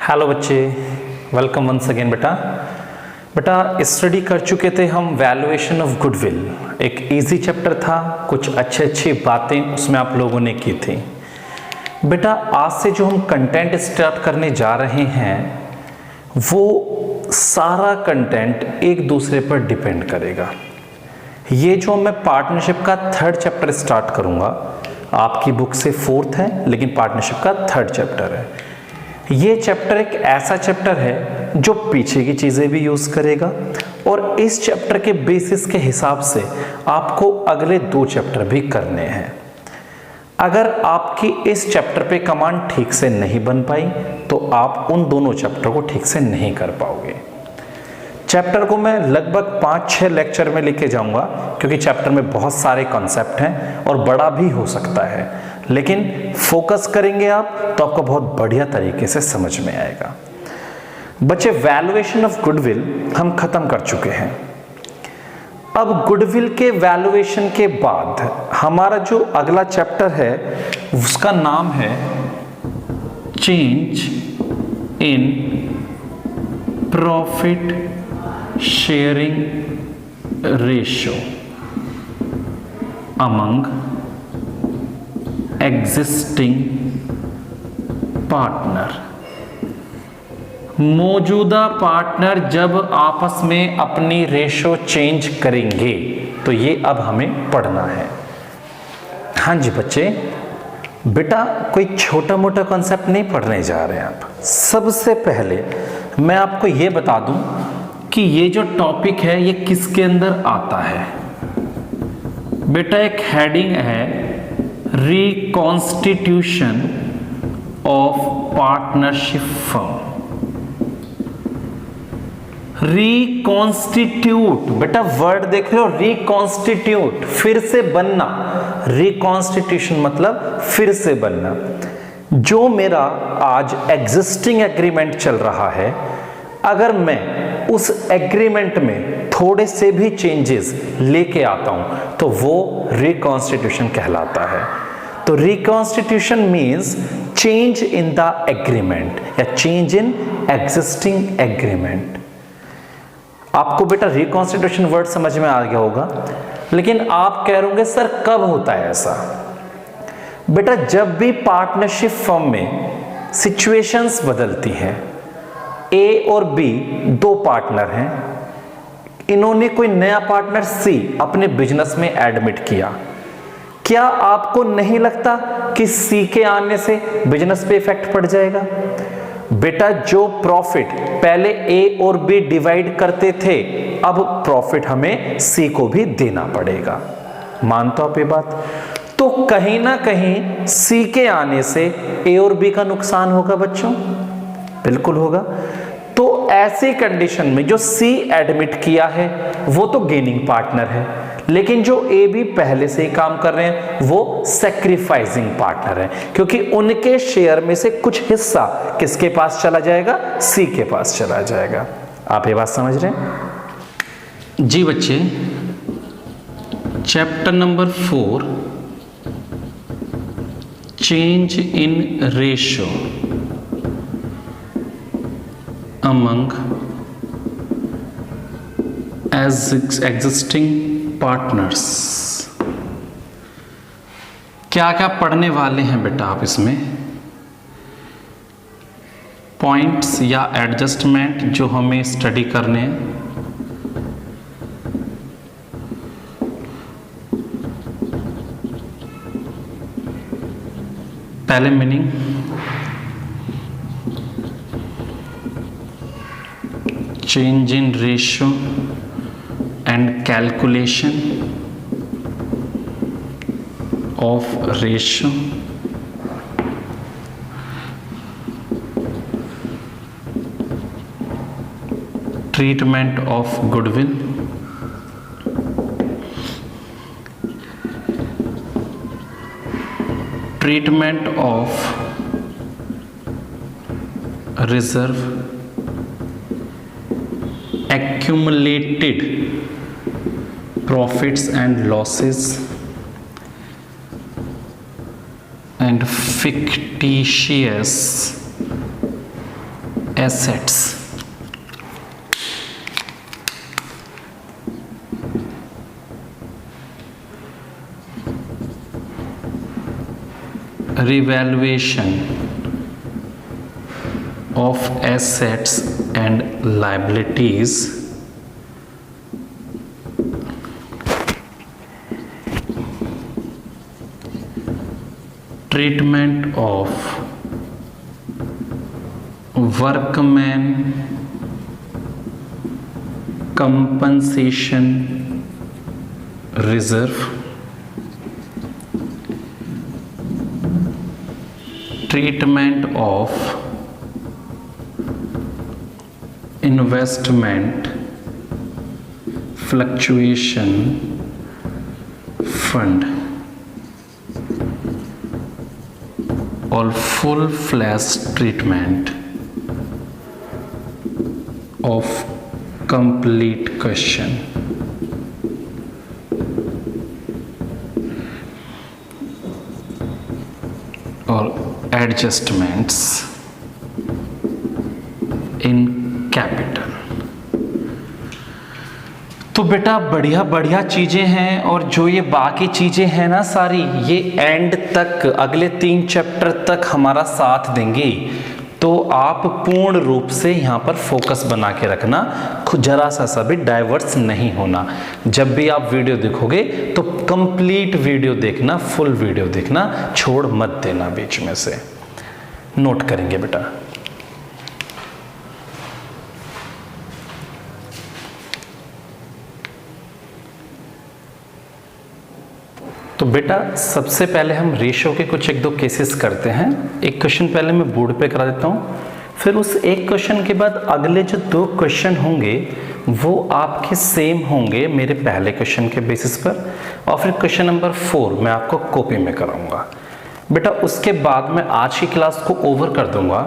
Hello बच्चे, welcome once again. बेटा study कर चुके थे हम वैल्यूएशन ऑफ गुडविल। एक इजी चैप्टर था, कुछ अच्छी बातें उसमें आप लोगों ने की थी। बेटा आज से जो हम कंटेंट स्टार्ट करने जा रहे हैं वो सारा कंटेंट एक दूसरे पर डिपेंड करेगा। ये जो मैं पार्टनरशिप का थर्ड चैप्टर स्टार्ट करूँगा, आपकी बुक से फोर्थ है लेकिन पार्टनरशिप का थर्ड चैप्टर है। ये चैप्टर एक ऐसा चैप्टर है जो पीछे की चीज़ें भी यूज़ करेगा और इस चैप्टर के बेसिस के हिसाब से आपको अगले दो चैप्टर भी करने हैं। अगर आपकी इस चैप्टर पे कमांड ठीक से नहीं बन पाई तो आप उन दोनों चैप्टर को ठीक से नहीं कर पाओगे। चैप्टर को मैं लगभग 5-6 लेक्चर में लेके जाऊंगा क्योंकि चैप्टर में बहुत सारे कॉन्सेप्ट हैं और बड़ा भी हो सकता है, लेकिन फोकस करेंगे आप तो आपको बहुत बढ़िया तरीके से समझ में आएगा। बच्चे वैल्यूएशन ऑफ गुडविल हम खत्म कर चुके हैं। अब गुडविल के वैल्यूएशन के बाद हमारा जो अगला चैप्टर है उसका नाम है change in profit sharing ratio among existing partner. मौजूदा पार्टनर जब आपस में अपनी रेशो चेंज करेंगे तो ये अब हमें पढ़ना है। हाँ जी बच्चे, बेटा कोई छोटा मोटा कॉन्सेप्ट नहीं पढ़ने जा रहे हैं आप। सबसे पहले मैं आपको ये बता दूं कि ये जो टॉपिक है ये किसके अंदर आता है। बेटा एक हेडिंग है reconstitution of partnership firm. Reconstitute, बेटा वर्ड देख रहे हो, रिकॉन्स्टिट्यूट फिर से बनना। रिकॉन्स्टिट्यूशन मतलब फिर से बनना। जो मेरा आज एग्जिस्टिंग एग्रीमेंट चल रहा है, अगर मैं उस एग्रीमेंट में थोड़े से भी चेंजेस लेके आता हूं तो वो रिकॉन्स्टिट्यूशन कहलाता है। तो reconstitution means change in the agreement या चेंज इन एग्जिस्टिंग एग्रीमेंट। आपको बेटा रिकॉन्स्टिट्यूशन वर्ड समझ में आ गया होगा, लेकिन आप कह रहे होंगे सर कब होता है ऐसा। बेटा जब भी पार्टनरशिप फर्म में सिचुएशंस बदलती हैं, ए और बी दो पार्टनर हैं, इन्होंने कोई नया पार्टनर सी अपने बिजनेस में एडमिट किया, क्या आपको नहीं लगता कि सी के आने से बिजनेस पे इफेक्ट पड़ जाएगा। बेटा जो प्रॉफिट पहले ए और बी डिवाइड करते थे, अब प्रॉफिट हमें सी को भी देना पड़ेगा। मानते हो आप ये बात? तो कहीं ना कहीं सी के आने से ए और बी का नुकसान होगा बच्चों, बिल्कुल होगा। तो ऐसी कंडीशन में जो सी एडमिट किया है वो तो गेनिंग पार्टनर है, लेकिन जो ए बी पहले से ही काम कर रहे हैं वो सैक्रिफाइसिंग पार्टनर है, क्योंकि उनके शेयर में से कुछ हिस्सा किसके पास चला जाएगा? सी के पास चला जाएगा। आप ये बात समझ रहे हैं जी बच्चे। Chapter number 4 change in ratio among existing partners। क्या क्या पढ़ने वाले हैं बेटा आप इसमें? पॉइंट्स या एडजस्टमेंट जो हमें स्टडी करने हैं। पहले meaning, change in ratio and calculation of ratio, treatment of goodwill, treatment of reserve, accumulated profits and losses, and fictitious assets, revaluation of assets and liabilities, treatment of workman compensation reserve, treatment of investment fluctuation fund, or full-fledged treatment of complete question. Or adjustments in capital. तो बेटा बढ़िया बढ़िया चीजें हैं, और जो ये बाकी चीजें हैं ना सारी, ये एंड तक अगले 3 चैप्टर तक हमारा साथ देंगी। तो आप पूर्ण रूप से यहाँ पर फोकस बना के रखना, जरा सा भी डाइवर्स नहीं होना। जब भी आप वीडियो देखोगे तो कंप्लीट वीडियो देखना, फुल वीडियो देखना, छोड़ मत देना बीच में से। नोट करेंगे बेटा। तो बेटा सबसे पहले हम रेशो के कुछ 1-2 केसेस करते हैं। एक क्वेश्चन पहले मैं बोर्ड पे करा देता हूँ, फिर उस एक क्वेश्चन के बाद अगले जो 2 क्वेश्चन होंगे वो आपके सेम होंगे मेरे पहले क्वेश्चन के बेसिस पर, और फिर क्वेश्चन नंबर 4 मैं आपको कॉपी में कराऊंगा। बेटा उसके बाद मैं आज की क्लास को ओवर कर दूंगा,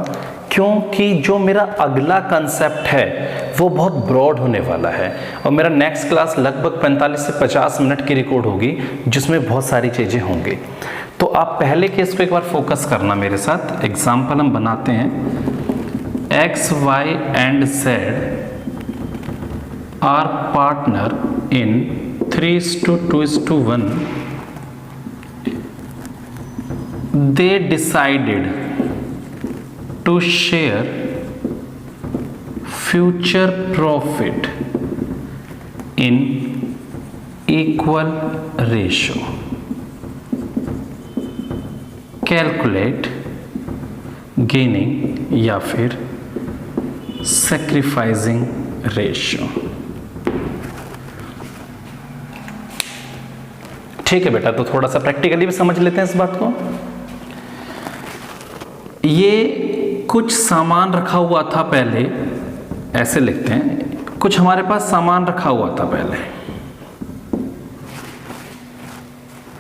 क्योंकि जो मेरा अगला कंसेप्ट है वो बहुत ब्रॉड होने वाला है, और मेरा नेक्स्ट क्लास लगभग 45 से 50 मिनट की रिकॉर्ड होगी, जिसमें बहुत सारी चीज़ें होंगी। तो आप पहले केस को एक बार फोकस करना मेरे साथ। एग्जाम्पल हम बनाते हैं। X, Y and Z are partner in 3:2:1। They decided to share future profit in equal ratio. Calculate gaining या फिर sacrificing ratio। ठीक है बेटा, तो थोड़ा सा प्रैक्टिकली भी समझ लेते हैं इस बात को। ये कुछ सामान रखा हुआ था पहले, ऐसे लिखते हैं, कुछ हमारे पास सामान रखा हुआ था पहले।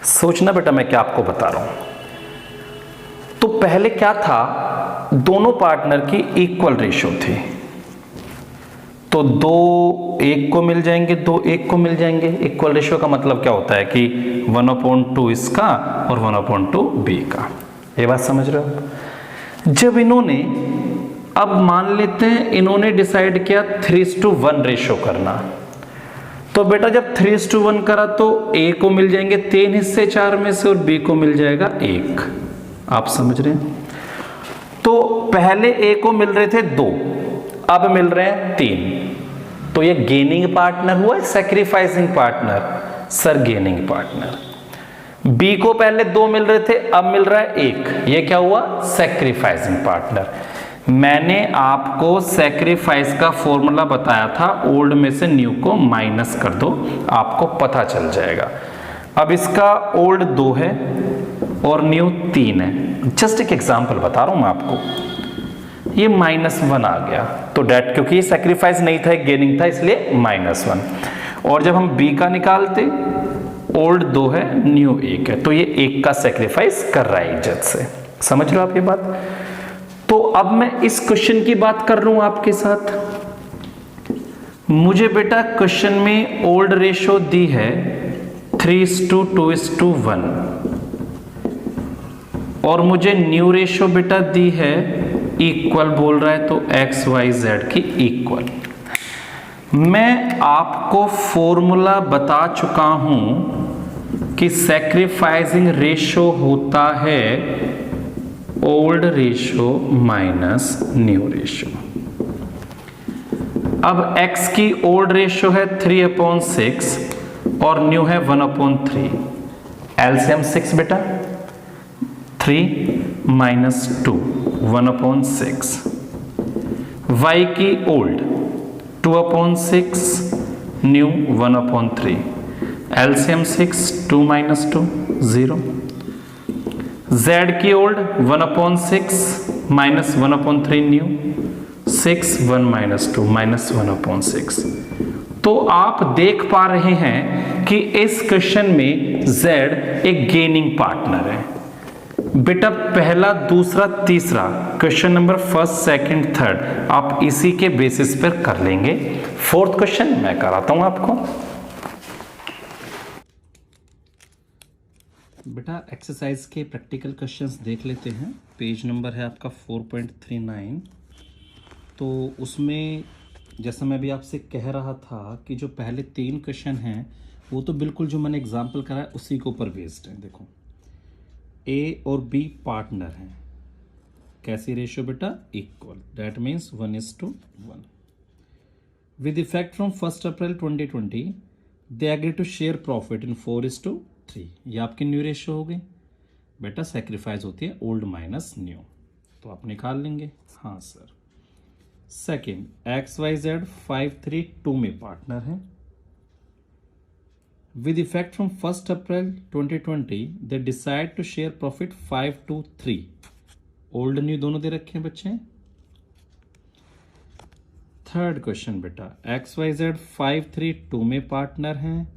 सोचना बेटा मैं क्या आपको बता रहा हूं। तो पहले क्या था, दोनों पार्टनर की इक्वल रेशो थी। तो 2 1 को मिल जाएंगे, 2 1 को मिल जाएंगे। इक्वल रेशो का मतलब क्या होता है कि 1/2 इसका और 1/2 बी का। ये बात समझ रहे हो। जब इन्होंने, अब मान लेते हैं इन्होंने डिसाइड किया 3:1 रेशो करना, तो बेटा जब 3:1 करा तो ए को मिल जाएंगे 3 हिस्से 4 में से, और बी को मिल जाएगा 1। आप समझ रहे हैं। तो पहले ए को मिल रहे थे 2, अब मिल रहे हैं 3। तो ये गेनिंग पार्टनर हुआ, sacrificing partner? Sir gaining partner. B को पहले 2 मिल रहे थे, अब मिल रहा है 1, ये क्या हुआ, सैक्रिफाइसिंग पार्टनर। मैंने आपको सैक्रिफाइस का फॉर्मूला बताया था, ओल्ड में से न्यू को माइनस कर दो, आपको पता चल जाएगा। अब इसका ओल्ड 2 है और न्यू 3 है। जस्ट एक एग्जांपल बता रहा हूं मैं आपको। ये -1 आ गया, तो डेट, क्योंकि ये सैक्रिफाइस नहीं था, गेनिंग था, इसलिए -1। और जब हम बी का निकालते, ओल्ड 2 है, न्यू 1 है, तो ये 1 का सैक्रिफाइस कर रहा है इज्जत से। समझ रहे हो आप ये बात। तो अब मैं इस क्वेश्चन की बात कर रहा हूं आपके साथ। मुझे बेटा क्वेश्चन में ओल्ड रेशो दी है 3:2:1, और मुझे न्यू रेशो बेटा दी है इक्वल बोल रहा है तो एक्स वाई जेड की इक्वल। मैं आपको फॉर्मूला बता चुका हूं कि सैक्रिफाइसिंग रेशो होता है old ratio minus new ratio. अब x की ओल्ड रेशो है 3/6 और न्यू है 1/3। एलसीएम 6 बेटा, 3 माइनस 2 1/6। y की old 2/6 new 1/3। LCM 6 2 minus 2 0। z की old 1/6 minus 1/3 new 6 1 minus 2 minus 1/6। तो आप देख पा रहे हैं कि इस क्वेश्चन में z एक गेनिंग पार्टनर है। बेटा पहला, दूसरा, तीसरा question number first, second, third आप इसी के बेसिस पर कर लेंगे। फोर्थ क्वेश्चन मैं कराता हूं आपको। बेटा एक्सरसाइज के प्रैक्टिकल क्वेश्चंस देख लेते हैं। पेज नंबर है आपका 4.39। तो उसमें जैसा मैं भी आपसे कह रहा था कि जो पहले 3 क्वेश्चन हैं वो तो बिल्कुल जो मैंने एग्जाम्पल कराया उसी के ऊपर बेस्ड है। देखो ए और बी पार्टनर हैं, कैसी रेशियो बेटा? Equal. That means 1:1। With effect from 1 April 2020 they agree to share profit in 4:3। ये आपकी न्यू रेशियो हो गई। बेटा सेक्रीफाइस होती है ओल्ड माइनस न्यू, तो आप निकाल लेंगे। हाँ सर। सेकेंड, XYZ 5-3-2 में पार्टनर है। With effect from 1 April 2020 they decide to share profit 5-3। Old new दोनों दे रखे हैं बच्चे। थर्ड क्वेश्चन बेटा, XYZ 5-3-2 में पार्टनर हैं।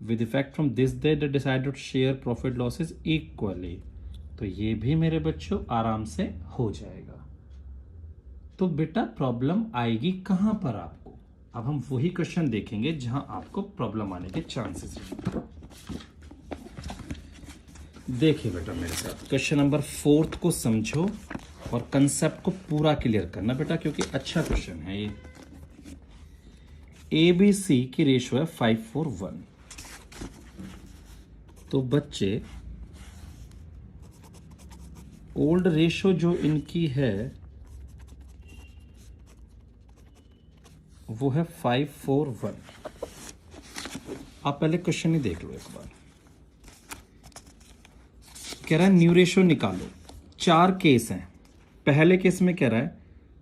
With effect from this day they decide to share profit losses equally. तो ये भी मेरे बच्चों आराम से हो जाएगा। तो बेटा प्रॉब्लम आएगी कहां पर आपको? अब हम वही क्वेश्चन देखेंगे जहां आपको प्रॉब्लम आने के चांसेस हैं। देखिए बेटा मेरे साथ क्वेश्चन नंबर 4 को समझो और कंसेप्ट को पूरा क्लियर करना बेटा, क्योंकि अच्छा क्वेश्चन है ये। ABC की रेशियो है 5:1। तो बच्चे ओल्ड रेशियो जो इनकी है वो है 5:1। आप पहले क्वेश्चन ही देख लो एक बार। कह रहा है न्यू रेशियो निकालो। 4 केस हैं। पहले केस में कह रहा है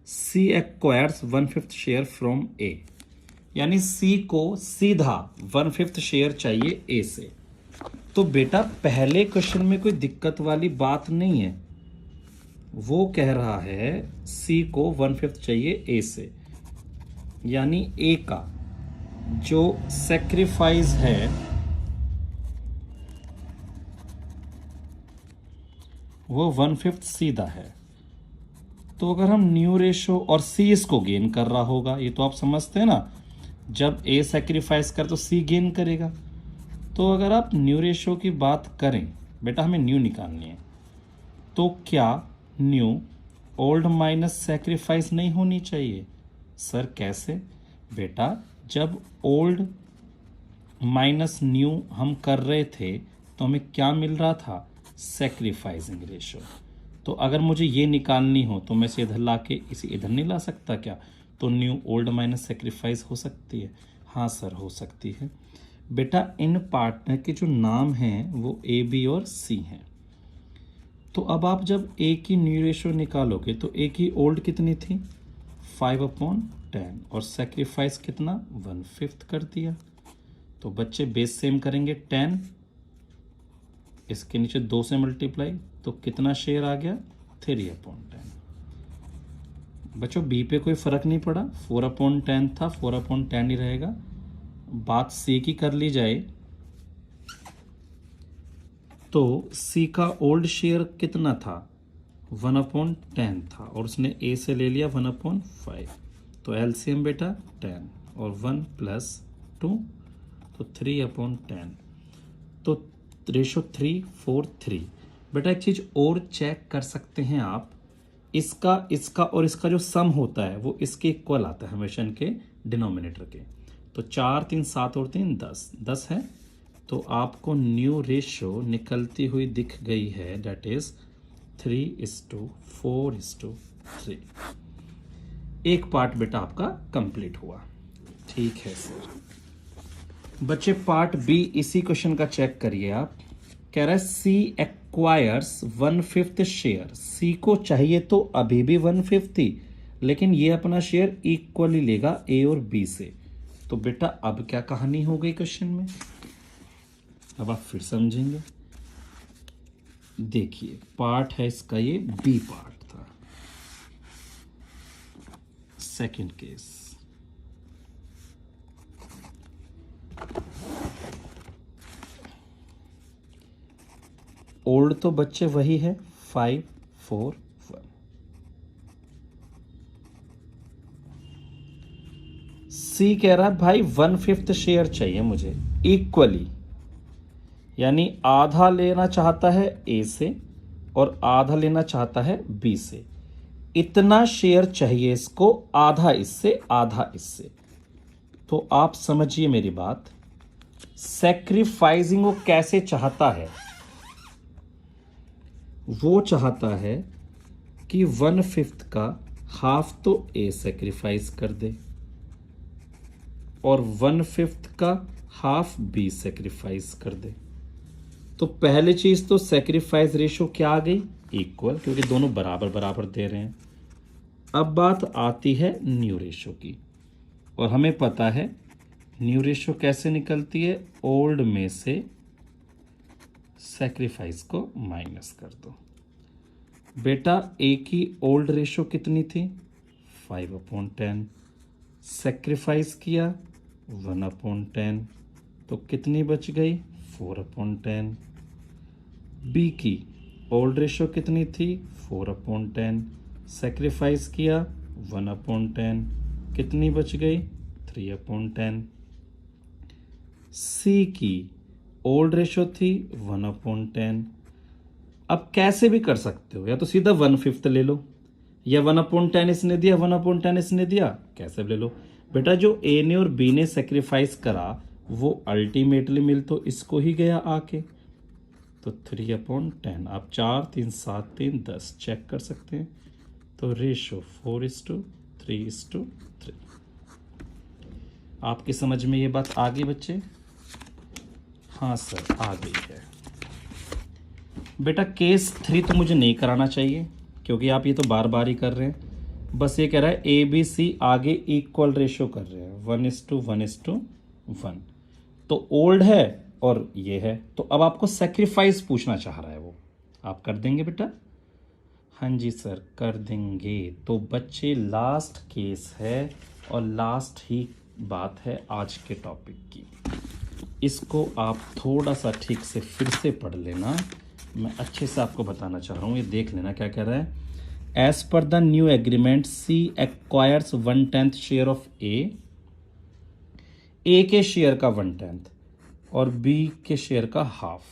C acquires 1/5 share from A, यानी C को सीधा 1/5 शेयर चाहिए A से। तो बेटा पहले क्वेश्चन में कोई दिक्कत वाली बात नहीं है। वो कह रहा है C को 1/5 चाहिए A से, यानी A का जो सैक्रिफाइस है वो 1/5 सीधा है। तो अगर हम न्यू रेशो और C इसको गेन कर रहा होगा, ये तो आप समझते हैं ना, जब A सैक्रिफाइस कर तो C गेन करेगा। तो अगर आप न्यू रेशो की बात करें बेटा, हमें न्यू निकालनी है, तो क्या न्यू ओल्ड माइनस सैक्रिफाइस नहीं होनी चाहिए? सर कैसे? बेटा जब ओल्ड माइनस न्यू हम कर रहे थे तो हमें क्या मिल रहा था? Sacrificing ratio. तो अगर मुझे ये निकालनी हो तो मैं इसे इधर ला के इसे इधर नहीं ला सकता क्या? तो न्यू ओल्ड माइनस सैक्रिफाइस हो सकती है। हाँ सर हो सकती है। बेटा इन पार्टनर के जो नाम हैं वो A, B और C हैं। तो अब आप जब A की न्यू रेशो निकालोगे तो A की ओल्ड कितनी थी? 5/10 और सैक्रिफाइस कितना? 1/5 कर दिया। तो बच्चे बेस सेम करेंगे 10, इसके नीचे 2 से मल्टीप्लाई, तो कितना शेयर आ गया? 3/10। बच्चों B पे कोई फर्क नहीं पड़ा, 4/10 था, 4/10 ही रहेगा। बात C की कर ली जाए तो C का ओल्ड शेयर कितना था? 1/10 था और उसने A से ले लिया 1/5। तो एलसीएम बेटा 10 और 1 + 2 तो 3/10। तो रेशो 3:4:3। बेटा एक चीज और चेक कर सकते हैं आप इसका इसका और इसका जो सम होता है वो इसके इक्वल आता है हमेशा इनके डिनोमिनेटर के। तो 4 3 7 और 3 10 10 है। तो आपको न्यू रेशो निकलती हुई दिख गई है, दैट इज 3:4:3। एक पार्ट बेटा आपका कंप्लीट हुआ। ठीक है सर। बच्चे पार्ट बी इसी क्वेश्चन का चेक करिए आप। कह रहा है सी एक्वायर्स 1/5 शेयर। सी को चाहिए तो अभी भी 1/5 ही, लेकिन ये अपना शेयर इक्वली लेगा ए और बी से। तो बेटा अब क्या कहानी हो गई क्वेश्चन में, अब आप फिर समझेंगे। देखिए पार्ट है इसका, ये बी पार्ट था, सेकंड केस। ओल्ड तो बच्चे वही है 5 4 1। सी कह रहा है भाई 1/5 शेयर चाहिए मुझे इक्वली, यानी आधा लेना चाहता है ए से और आधा लेना चाहता है बी से। इतना शेयर चाहिए इसको, आधा इससे आधा इससे। तो आप समझिए मेरी बात, सैक्रिफाइसिंग वो कैसे चाहता है। वो चाहता है कि 1/5 का हाफ तो ए सैक्रिफाइस कर दे और 1/5 का हाफ बी सैक्रिफाइस कर दे। तो पहली चीज तो सैक्रिफाइस रेशो क्या आ गई, इक्वल, क्योंकि दोनों बराबर बराबर दे रहे हैं। अब बात आती है न्यू रेशो की, और हमें पता है न्यू रेशो कैसे निकलती है, ओल्ड में से सैक्रिफाइस को माइनस कर दो। बेटा ए की ओल्ड रेशो कितनी थी 5/10, सैक्रिफाइस किया 1/10, तो कितनी बच गई 4/10। बी की ओल्ड रेशो कितनी थी 4/10, सैक्रिफाइस किया 1/10, कितनी बच गई 3/10। सी की ओल्ड रेशो थी 1/10। अब कैसे भी कर सकते हो, या तो सीधा 1/5 ले लो, या 1/10 इसने दिया 1/10 इसने दिया, कैसे भी ले लो। बेटा जो ए ने और बी ने सेक्रीफाइस करा वो अल्टीमेटली मिल तो इसको ही गया आके, तो 3/10। आप 4 3 7 3 10 चेक कर सकते हैं। तो रेशो 4:3:3। आपकी समझ में ये बात आ गई बच्चे? हाँ सर आ गई है। बेटा केस 3 तो मुझे नहीं कराना चाहिए, क्योंकि आप ये तो बार बार ही कर रहे हैं। बस ये कह रहा है ए बी सी आगे इक्वल रेशो कर रहे हैं 1:1:1। तो ओल्ड है और ये है, तो अब आपको सेक्रीफाइस पूछना चाह रहा है वो, आप कर देंगे बेटा? हाँ जी सर कर देंगे। तो बच्चे लास्ट केस है और लास्ट ही बात है आज के टॉपिक की। इसको आप थोड़ा सा ठीक से फिर से पढ़ लेना, मैं अच्छे से आपको बताना चाह रहा हूँ। ये देख लेना क्या कह रहा है। As per the new agreement C acquires 1/10 share of A के शेयर का 1/10 और बी के शेयर का हाफ।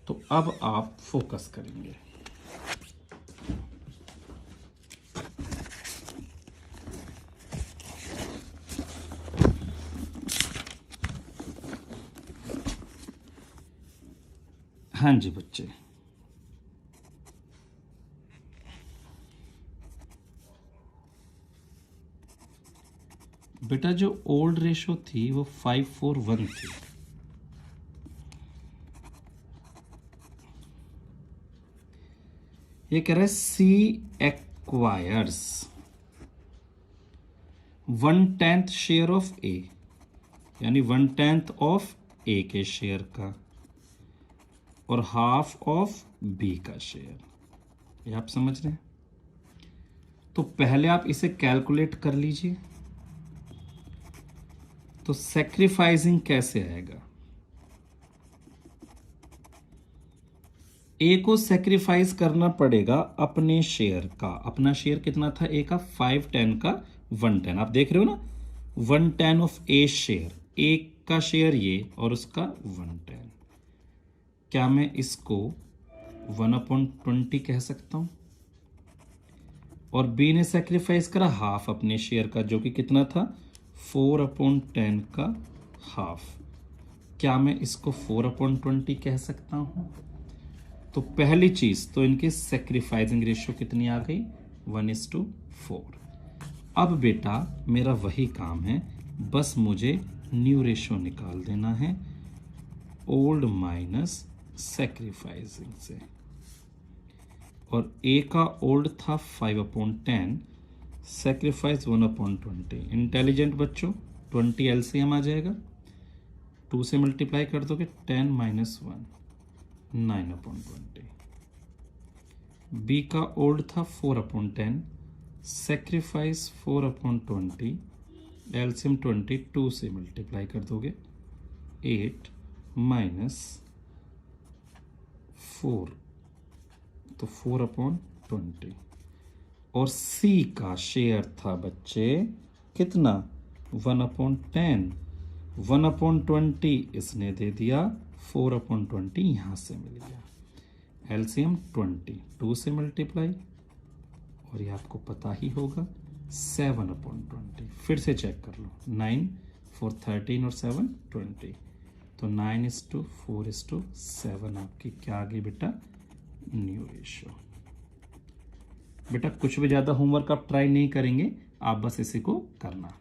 तो अब आप फोकस करेंगे। हाँ जी बच्चे, बेटा जो ओल्ड रेशो थी वो 5:4:1 थी। ये कह रहा है सी एक्वायर्स 1/10 शेयर ऑफ ए, यानी 1/10 ऑफ ए के शेयर का और हाफ ऑफ बी का शेयर। ये आप समझ रहे हैं? तो पहले आप इसे कैलकुलेट कर लीजिए। तो सैक्रिफाइसिंग कैसे आएगा? ए को सैक्रिफाइस करना पड़ेगा अपने शेयर का। अपना शेयर कितना था ए का 5/10 का 1/10। आप देख रहे हो ना, 1/10 ऑफ ए शेयर, ए का शेयर ये और उसका 1/10। क्या मैं इसको 1/20 कह सकता हूं? और बी ने सेक्रीफाइस करा हाफ अपने शेयर का, जो कि कितना था 4/10 का हाफ। क्या मैं इसको 4/20 कह सकता हूं? तो पहली चीज तो इनकी सेक्रीफाइसिंग रेशियो कितनी आ गई 1:4। अब बेटा मेरा वही काम है, बस मुझे न्यू रेशियो निकाल देना है ओल्ड माइनस सेक्रीफाइसिंग से। और ए का ओल्ड था 5/10, सेक्रीफाइस 1/20। इंटेलिजेंट बच्चों 20 एलसीएम आ जाएगा, 2 से मल्टीप्लाई कर दोगे 10 - 1 9/20। बी का ओल्ड था 4/10, सेक्रीफाइस 4/20, एलसीएम 20, 2 से मल्टीप्लाई कर दोगे 8 - 4, तो 4/20। और सी का शेयर था बच्चे कितना 1/10, 1/20 इसने दे दिया, 4/20 यहां से मिल गया, एलसीएम 20, 2 से मल्टीप्लाई, और ये आपको पता ही होगा 7/20। फिर से चेक कर लो, 9 4 13 और 7 20, तो 9:4:7 आपकी क्या आ गई बेटा न्यू रेशियो। बेटा कुछ भी ज़्यादा होमवर्क आप ट्राई नहीं करेंगे, आप बस इसी को करना।